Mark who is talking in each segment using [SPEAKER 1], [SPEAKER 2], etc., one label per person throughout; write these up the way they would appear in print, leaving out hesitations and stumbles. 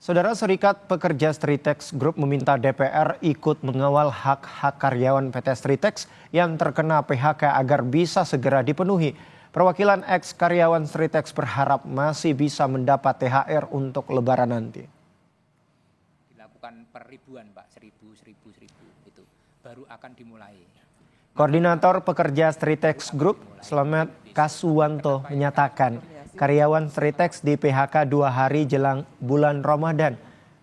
[SPEAKER 1] Saudara, Serikat Pekerja Stritex Group meminta DPR ikut mengawal hak-hak karyawan PT Stritex yang terkena PHK agar bisa segera dipenuhi. Perwakilan ex-karyawan Stritex berharap masih bisa mendapat THR untuk Lebaran nanti.
[SPEAKER 2] Dilakukan per ribuan, Pak, 1000 itu baru akan dimulai.
[SPEAKER 1] Koordinator Pekerja Stritex Group, Slamet Kaswanto, menyatakan karyawan Stritex di PHK 2 hari jelang bulan Ramadan.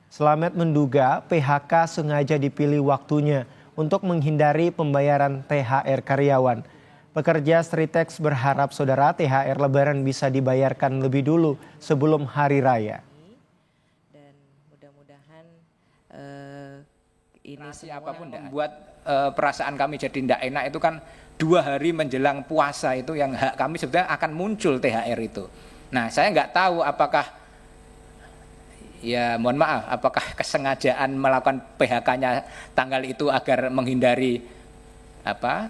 [SPEAKER 1] Slamet menduga PHK sengaja dipilih waktunya untuk menghindari pembayaran THR karyawan. Pekerja Stritex berharap saudara THR Lebaran bisa dibayarkan lebih dulu sebelum Hari Raya.
[SPEAKER 3] Dan mudah-mudahan ini
[SPEAKER 2] Apapun membuat perasaan kami jadi tidak enak itu kan 2 hari menjelang puasa itu yang hak kami sebenarnya akan muncul THR itu. Nah, saya nggak tahu apakah, ya mohon maaf, apakah kesengajaan melakukan PHK-nya tanggal itu agar menghindari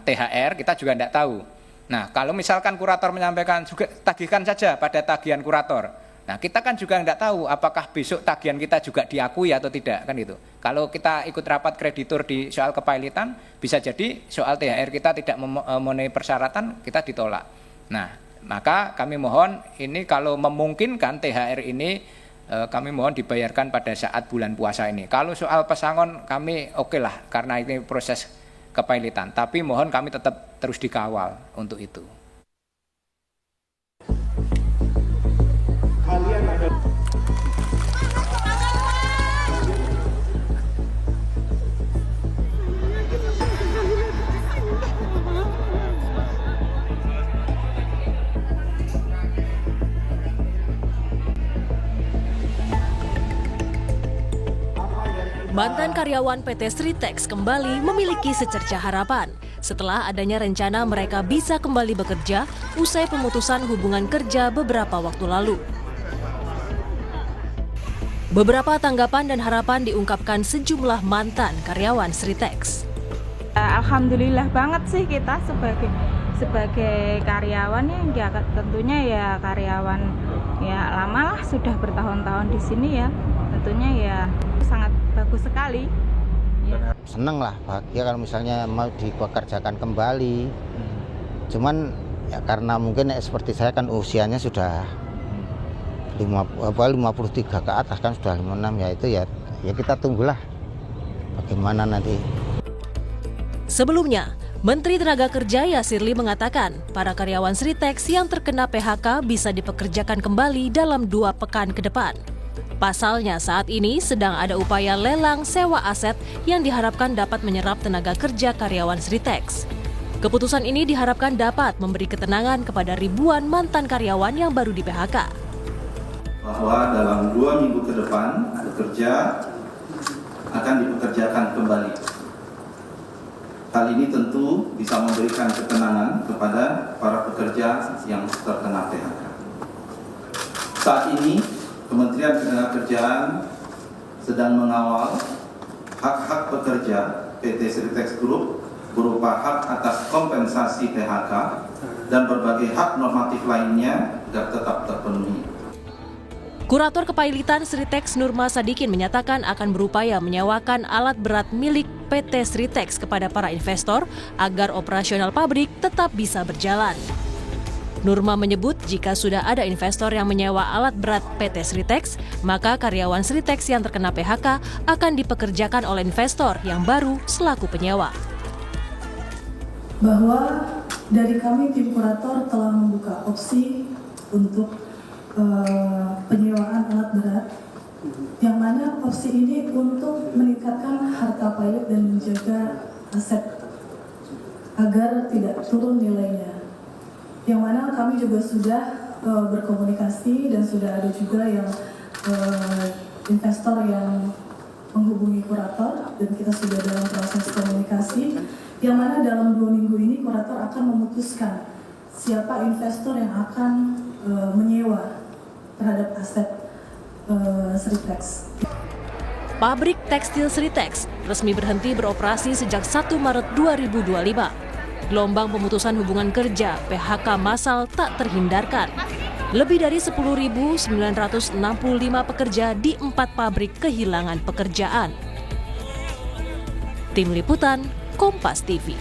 [SPEAKER 2] THR, kita juga tidak tahu. Nah, kalau misalkan kurator menyampaikan juga tagihkan saja pada tagihan kurator. Nah, kita kan juga tidak tahu apakah besok tagihan kita juga diakui atau tidak, kan itu. Kalau kita ikut rapat kreditur di soal kepailitan, bisa jadi soal THR kita tidak memenuhi persyaratan, kita ditolak. Nah, maka kami mohon ini kalau memungkinkan THR ini kami mohon dibayarkan pada saat bulan puasa ini. Kalau soal pesangon kami oke lah karena ini proses kepailitan, tapi mohon kami tetap terus dikawal untuk itu.
[SPEAKER 4] Mantan karyawan PT Stritex kembali memiliki secercah harapan setelah adanya rencana mereka bisa kembali bekerja usai pemutusan hubungan kerja beberapa waktu lalu. Beberapa tanggapan dan harapan diungkapkan sejumlah mantan karyawan Stritex.
[SPEAKER 5] Alhamdulillah banget sih kita sebagai karyawan ya tentunya ya karyawan ya lama lah, sudah bertahun-tahun di sini ya, tentunya ya sangat bagus sekali. Ya.
[SPEAKER 6] Seneng lah, bahagia kalau misalnya mau dipekerjakan kembali. Cuman ya karena mungkin seperti saya kan usianya sudah 53 ke atas kan, sudah 56 ya, itu ya kita tunggulah bagaimana nanti.
[SPEAKER 4] Sebelumnya, Menteri Tenaga Kerja Yasirli mengatakan para karyawan Stritex yang terkena PHK bisa dipekerjakan kembali dalam 2 pekan ke depan. Pasalnya saat ini sedang ada upaya lelang sewa aset yang diharapkan dapat menyerap tenaga kerja karyawan Stritex. Keputusan ini diharapkan dapat memberi ketenangan kepada ribuan mantan karyawan yang baru di PHK.
[SPEAKER 7] Bahwa dalam 2 minggu ke depan pekerja akan dipekerjakan kembali. Hal ini tentu bisa memberikan ketenangan kepada para pekerja yang terkena PHK. Saat ini Kementerian Ketenagakerjaan sedang mengawal hak-hak pekerja PT Stritex Group berupa hak atas kompensasi PHK dan berbagai hak normatif lainnya agar tetap terpenuhi.
[SPEAKER 4] Kurator Kepailitan Stritex Nurma Sadikin menyatakan akan berupaya menyewakan alat berat milik PT Stritex kepada para investor agar operasional pabrik tetap bisa berjalan. Nurma menyebut jika sudah ada investor yang menyewa alat berat PT Stritex, maka karyawan Stritex yang terkena PHK akan dipekerjakan oleh investor yang baru selaku penyewa.
[SPEAKER 8] Bahwa dari kami tim kurator telah membuka opsi untuk penyewaan alat berat, yang mana opsi ini untuk meningkatkan harta pilot dan menjaga aset agar tidak turun nilainya. Yang mana kami juga sudah berkomunikasi dan sudah ada juga yang investor yang menghubungi kurator dan kita sudah dalam proses komunikasi, yang mana dalam 2 minggu ini kurator akan memutuskan siapa investor yang akan menyewa terhadap aset Stritex.
[SPEAKER 4] Pabrik tekstil Stritex resmi berhenti beroperasi sejak 1 Maret 2025. Gelombang pemutusan hubungan kerja PHK massal tak terhindarkan. Lebih dari 10.965 pekerja di 4 pabrik kehilangan pekerjaan. Tim Liputan, Kompas TV.